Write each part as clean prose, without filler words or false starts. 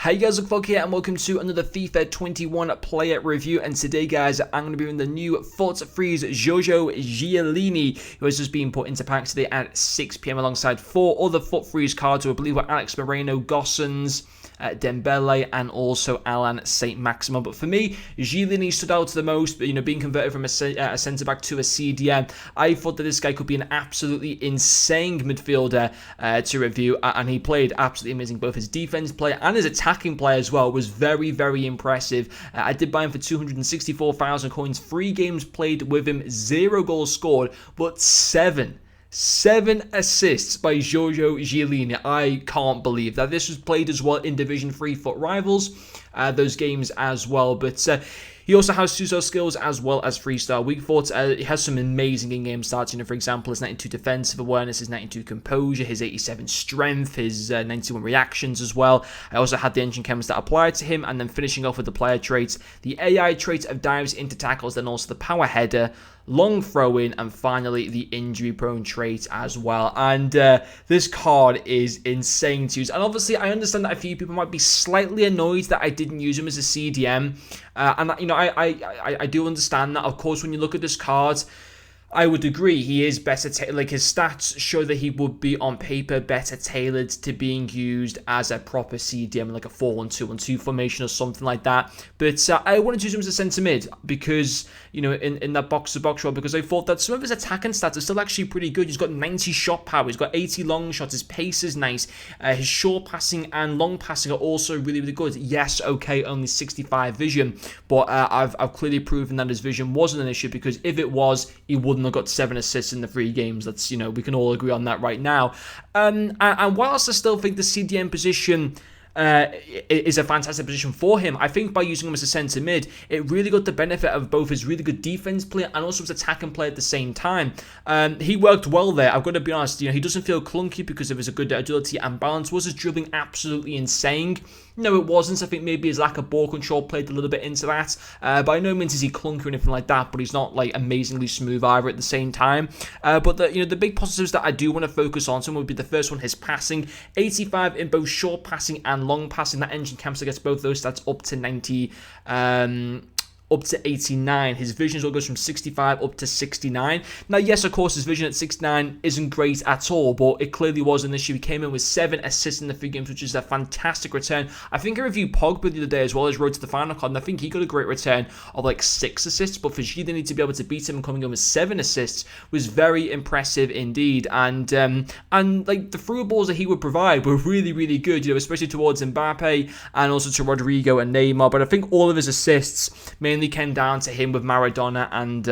Hey guys, Vlog here and welcome to another FIFA 21 player review. And today guys, I'm going to be doing the new FUT Freeze Jojo Chiellini, who has just been put into packs today at 6 PM alongside 4 other FUT Freeze cards, who I believe were Alex Moreno, Gossens, Dembele, and also Alan St. Maximin. But for me, Chiellini stood out the most. But, being converted from a centre-back to a CDM, I thought that this guy could be an absolutely insane midfielder to review. And he played absolutely amazing. Both his defence play and his attacking play as well was very, very impressive. I did buy him for 264,000 coins. 3 games played with him, 0 goals scored, but 7 assists by Jojo Chiellini. I can't believe that. This was played as well in Division 3 FUT Rivals, those games as well. But he also has 2-star skills as well as 3-star weak foot. He has some amazing in-game stats. For example, his 92 defensive awareness, his 92 composure, his 87 strength, his 91 reactions as well. I also had the engine chems that applied to him, and then finishing off with the player traits, the AI trait of dives into tackles, then also the power header, long throw-in, and finally the injury-prone trait as well. And this card is insane to use. And obviously, I understand that a few people might be slightly annoyed that I didn't use him as a CDM. And I do understand that. Of course, when you look at this card, I would agree he is better, his stats show that he would be on paper better tailored to being used as a proper CDM, like a 4-1-2-1-2 formation or something like that. But I wanted to use him as a centre mid because, in that box-to-box role, because I thought that some of his attacking stats are still actually pretty good. He's got 90 shot power, he's got 80 long shots, his pace is nice, his short passing and long passing are also really, really good. Yes, okay, only 65 vision, but I've clearly proven that his vision wasn't an issue, because if it was, he wouldn't have got 7 assists in the 3 games. That's, we can all agree on that right now. And whilst I still think the CDM position is a fantastic position for him, I think by using him as a centre mid, it really got the benefit of both his really good defense play and also his attacking play at the same time. He worked well there. I've got to be honest, he doesn't feel clunky because of his good agility and balance. Was his dribbling absolutely insane? No, it wasn't. I think maybe his lack of ball control played a little bit into that. By no means is he clunky or anything like that, but he's not amazingly smooth either at the same time. But the big positives that I do want to focus on, some would be the first one, his passing, 85 in both short passing and long passing. That engine camps gets both those stats up to 90. Up to 89. His vision as well goes from 65 up to 69. Now, yes, of course, his vision at 69 isn't great at all, but it clearly was an issue. He came in with 7 assists in the 3 games, which is a fantastic return. I think I reviewed Pogba the other day as well as Road to the Final card, and I think he got a great return of 6 assists, but for Chiellini to be able to beat him and coming in with 7 assists was very impressive indeed. And the through balls that he would provide were really, really good, especially towards Mbappe and also to Rodrigo and Neymar. But I think all of his assists mainly came down to him with Maradona and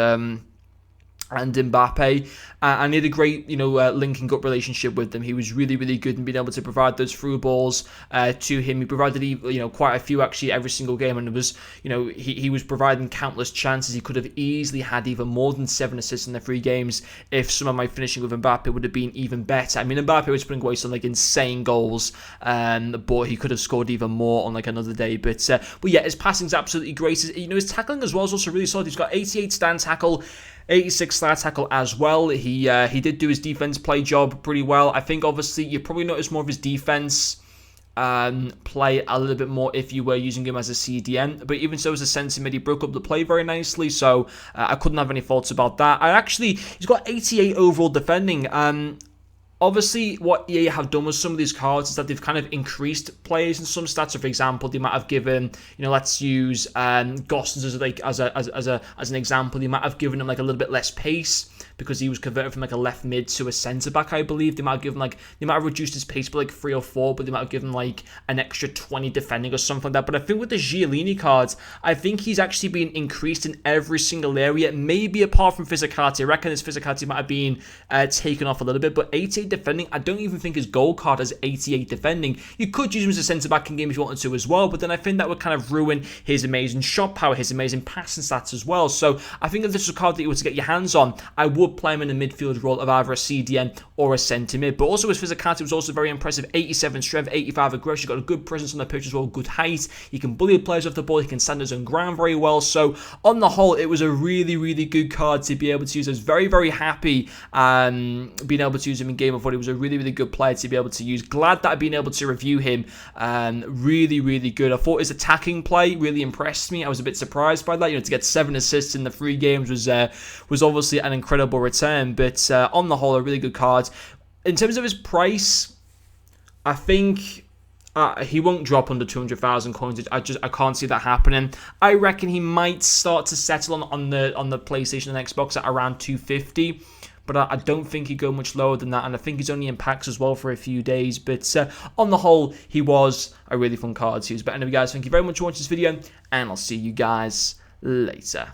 Mbappe, and he had a great, linking up relationship with them. He was really, really good in being able to provide those through balls to him. He provided, quite a few actually every single game, and it was, he was providing countless chances. He could have easily had even more than 7 assists in the 3 games if some of my finishing with Mbappe would have been even better. I mean, Mbappe was putting away some insane goals, but he could have scored even more on another day. But yeah, his passing's absolutely great. His tackling as well is also really solid. He's got 88 stand tackle, 86 star tackle as well. He did do his defense play job pretty well. I think obviously you probably notice more of his defense play a little bit more if you were using him as a CDM, but even so, as a centre mid, he broke up the play very nicely, so I couldn't have any faults about that. He's got 88 overall defending. Obviously, what EA have done with some of these cards is that they've kind of increased players in some stats. So, for example, they might have given, let's use Gossens as an example. They might have given him a little bit less pace because he was converted from a left mid to a centre back, I believe. They might have given they might have reduced his pace by 3 or 4, but they might have given an extra 20 defending or something like that. But I think with the Chiellini cards, I think he's actually been increased in every single area, maybe apart from physicality. I reckon his physicality might have been taken off a little bit, but 88 defending, I don't even think his gold card has 88 defending. You could use him as a centre back in game if you wanted to as well, but then I think that would kind of ruin his amazing shot power, his amazing passing stats as well. So I think if this was a card that you were to get your hands on, I would play him in the midfield role of either a CDM or a centre mid. But also his physicality was also very impressive. 87 strength, 85 aggression. He's got a good presence on the pitch as well, good height. He can bully players off the ball. He can stand his own ground very well. So on the whole, it was a really, really good card to be able to use. I was very, very happy being able to use him in game of thought he was a really, really good player to be able to use. Glad that I've been able to review him. Really, really good. I thought his attacking play really impressed me. I was a bit surprised by that. To get 7 assists in the 3 games was obviously an incredible return. But on the whole, a really good card. In terms of his price, I think he won't drop under 200,000 coins. I can't see that happening. I reckon he might start to settle on the PlayStation and Xbox at around 250. But I don't think he'd go much lower than that. And I think he's only in packs as well for a few days. But on the whole, he was a really fun card to use. But anyway, guys, thank you very much for watching this video. And I'll see you guys later.